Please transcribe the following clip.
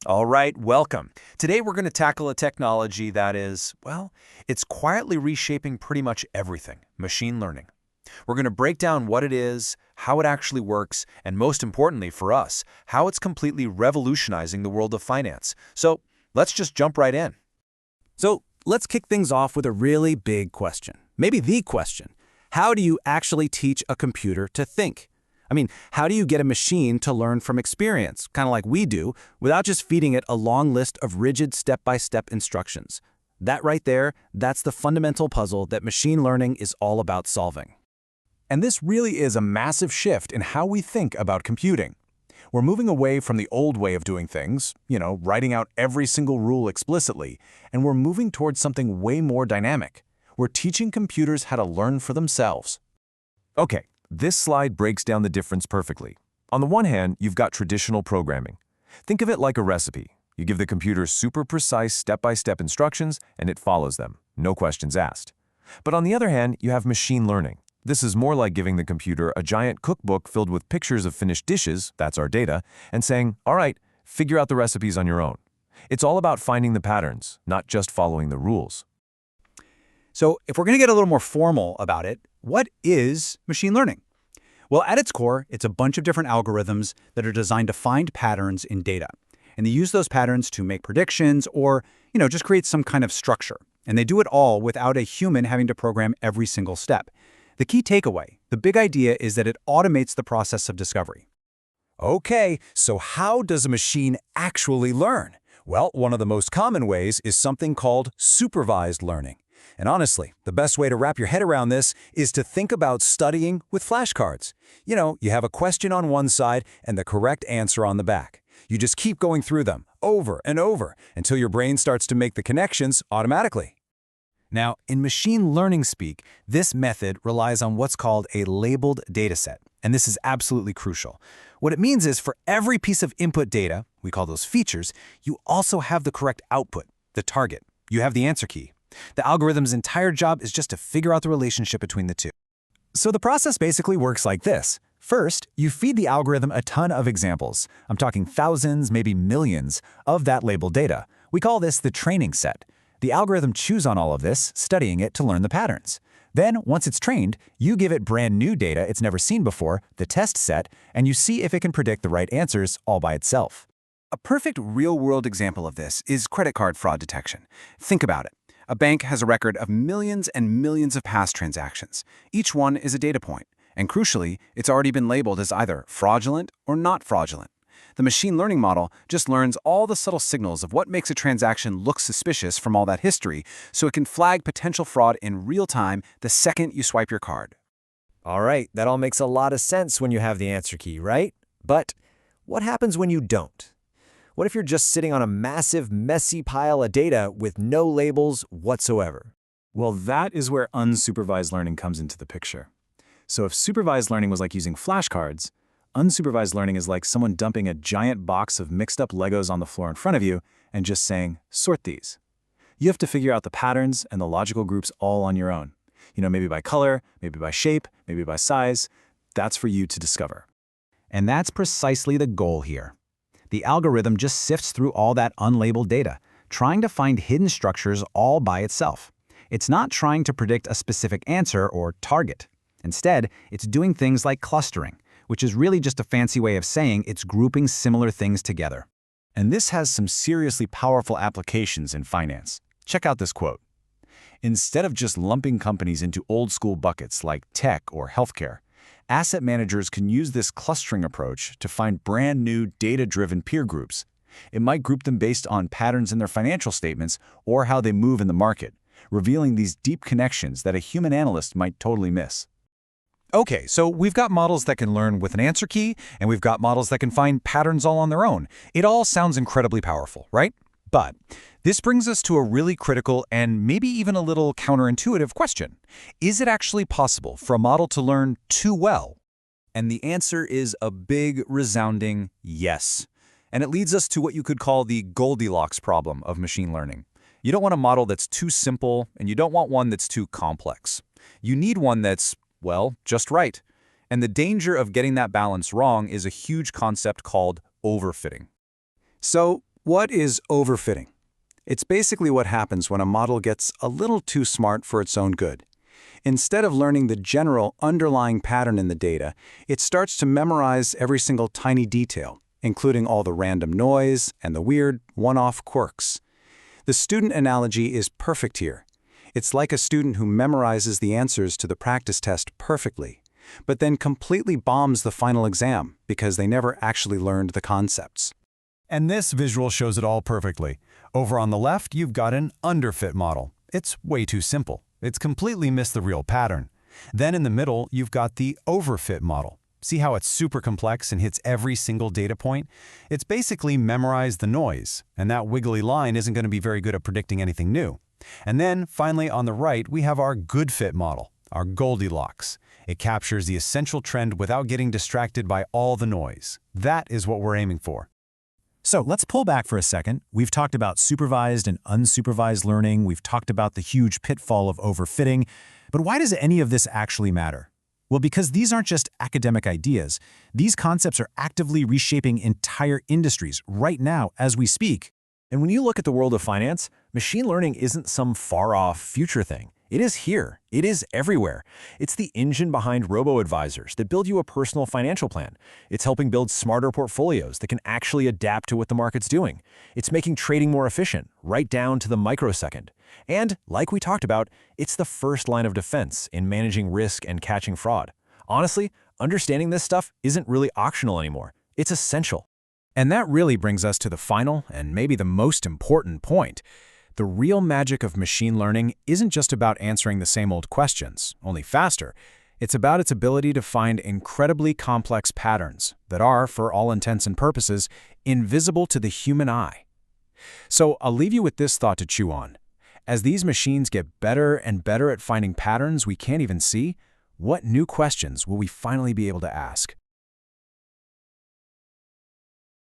All right, welcome. Today we're going to tackle a technology that is, well, it's quietly reshaping pretty much everything, machine learning. We're going to break down what it is, how it actually works, and most importantly for us, how it's completely revolutionizing the world of finance. So let's just jump right in. So let's kick things off with a really big question. Maybe the question. How do you actually teach a computer to think? I mean, how do you get a machine to learn from experience, kind of like we do, without just feeding it a long list of rigid step-by-step instructions? That right there, that's the fundamental puzzle that machine learning is all about solving. And this really is a massive shift in how we think about computing. We're moving away from the old way of doing things, writing out every single rule explicitly, and we're moving towards something way more dynamic. We're teaching computers how to learn for themselves. Okay, this slide breaks down the difference perfectly. On the one hand, you've got traditional programming. Think of it like a recipe. You give the computer super precise step-by-step instructions, and it follows them, no questions asked. But on the other hand, you have machine learning. This is more like giving the computer a giant cookbook filled with pictures of finished dishes, that's our data, and saying, all right, figure out the recipes on your own. It's all about finding the patterns, not just following the rules. So if we're going to get a little more formal about it, what is machine learning? Well, at its core, it's a bunch of different algorithms that are designed to find patterns in data. And they use those patterns to make predictions or, just create some kind of structure. And they do it all without a human having to program every single step. The key takeaway, the big idea, is that it automates the process of discovery. Okay, so how does a machine actually learn? Well, one of the most common ways is something called supervised learning. And honestly, the best way to wrap your head around this is to think about studying with flashcards. You have a question on one side and the correct answer on the back. You just keep going through them over and over until your brain starts to make the connections automatically. Now, in machine learning speak, this method relies on what's called a labeled dataset, and this is absolutely crucial. What it means is for every piece of input data, we call those features, you also have the correct output, the target. You have the answer key. The algorithm's entire job is just to figure out the relationship between the two. So the process basically works like this. First, you feed the algorithm a ton of examples. I'm talking thousands, maybe millions, of that labeled data. We call this the training set. The algorithm chews on all of this, studying it to learn the patterns. Then, once it's trained, you give it brand new data it's never seen before, the test set, and you see if it can predict the right answers all by itself. A perfect real-world example of this is credit card fraud detection. Think about it. A bank has a record of millions and millions of past transactions. Each one is a data point, and crucially, it's already been labeled as either fraudulent or not fraudulent. The machine learning model just learns all the subtle signals of what makes a transaction look suspicious from all that history, so it can flag potential fraud in real time the second you swipe your card. All right, that all makes a lot of sense when you have the answer key, right? But what happens when you don't? What if you're just sitting on a massive, messy pile of data with no labels whatsoever? Well, that is where unsupervised learning comes into the picture. So if supervised learning was like using flashcards, unsupervised learning is like someone dumping a giant box of mixed-up Legos on the floor in front of you and just saying, sort these. You have to figure out the patterns and the logical groups all on your own. Maybe by color, maybe by shape, maybe by size. That's for you to discover. And that's precisely the goal here. The algorithm just sifts through all that unlabeled data, trying to find hidden structures all by itself. It's not trying to predict a specific answer or target. Instead, it's doing things like clustering, which is really just a fancy way of saying it's grouping similar things together. And this has some seriously powerful applications in finance. Check out this quote. Instead of just lumping companies into old-school buckets like tech or healthcare, asset managers can use this clustering approach to find brand new data-driven peer groups. It might group them based on patterns in their financial statements or how they move in the market, revealing these deep connections that a human analyst might totally miss. Okay, so we've got models that can learn with an answer key, and we've got models that can find patterns all on their own. It all sounds incredibly powerful, right? But this brings us to a really critical and maybe even a little counterintuitive question. Is it actually possible for a model to learn too well? And the answer is a big, resounding yes. And it leads us to what you could call the Goldilocks problem of machine learning. You don't want a model that's too simple, and you don't want one that's too complex. You need one that's, well, just right. And the danger of getting that balance wrong is a huge concept called overfitting. So What is overfitting? It's basically what happens when a model gets a little too smart for its own good. Instead of learning the general underlying pattern in the data, it starts to memorize every single tiny detail, including all the random noise and the weird, one-off quirks. The student analogy is perfect here. It's like a student who memorizes the answers to the practice test perfectly, but then completely bombs the final exam because they never actually learned the concepts. And this visual shows it all perfectly. Over on the left, you've got an underfit model. It's way too simple. It's completely missed the real pattern. Then in the middle, you've got the overfit model. See how it's super complex and hits every single data point? It's basically memorized the noise, and that wiggly line isn't going to be very good at predicting anything new. And then, finally, on the right, we have our good fit model, our Goldilocks. It captures the essential trend without getting distracted by all the noise. That is what we're aiming for. So let's pull back for a second. We've talked about supervised and unsupervised learning. We've talked about the huge pitfall of overfitting. But why does any of this actually matter? Well, because these aren't just academic ideas. These concepts are actively reshaping entire industries right now as we speak. And when you look at the world of finance, machine learning isn't some far-off future thing. It is here. It is everywhere. It's the engine behind robo-advisors that build you a personal financial plan. It's helping build smarter portfolios that can actually adapt to what the market's doing. It's making trading more efficient, right down to the microsecond. And, like we talked about, it's the first line of defense in managing risk and catching fraud. Honestly, understanding this stuff isn't really optional anymore. It's essential. And that really brings us to the final and maybe the most important point. The real magic of machine learning isn't just about answering the same old questions, only faster. It's about its ability to find incredibly complex patterns that are, for all intents and purposes, invisible to the human eye. So I'll leave you with this thought to chew on. As these machines get better and better at finding patterns we can't even see, what new questions will we finally be able to ask?